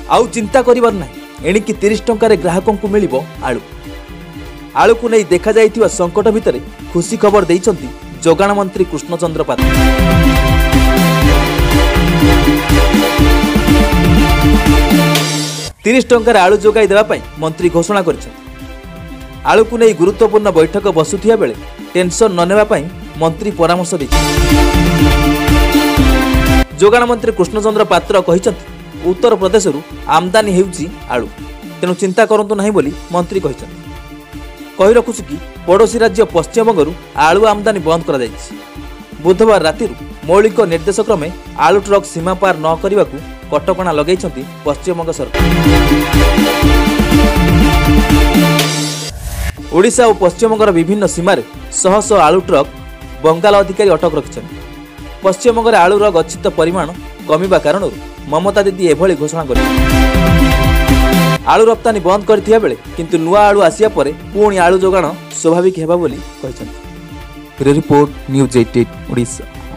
आउ चिंता करिबार नाही एणिकी 30 टंकार ग्राहकों को मिलिबो आलू। आलू को नहीं देखा जाइथिबा संकट भितरे खुशी खबर देइछंती जोगाण मंत्री कृष्णचंद्र पात्र। 30 टंकार आलू जोगाई देवा पई मंत्री घोषणा करिछंती। आलू को नहीं गुरुत्वपूर्ण बैठक बसुथिया बेले टेंशन न नेबा पई मंत्री परामर्श दैछंती। जोगाण मंत्री कृष्णचंद्र पात्र कहिछंती उत्तर प्रदेश आमदानी हेउची आलू, तेणु चिंता करंतु नाही बोली मंत्री कहिछंती। कहि रखुछु कि पड़ोशी राज्य पश्चिमबंगरू आलू आमदानी बंद करा जायछि। बुधवार राति मौलिक निर्देश क्रमे आलू ट्रक सीमा पार न करने कटकणा लगाई पश्चिमबंग सरकार। ओडिशा और पश्चिमबंगर विभिन्न सीमार शह शह आलू ट्रक बंगाल अधिकारी अटक रखिछन्ति। पश्चिमबंगर आलूर गच्छित परिमाण कमिबा कारण ममता दीदी एभली घोषणा कर आलू रप्तानी बंद करथिया बेले किंतु नुआ आलू आसिया परे पुणी आलू जोगाण स्वाभाविक हेबा बोली कहिछन्ति। Report news 88 Odisha.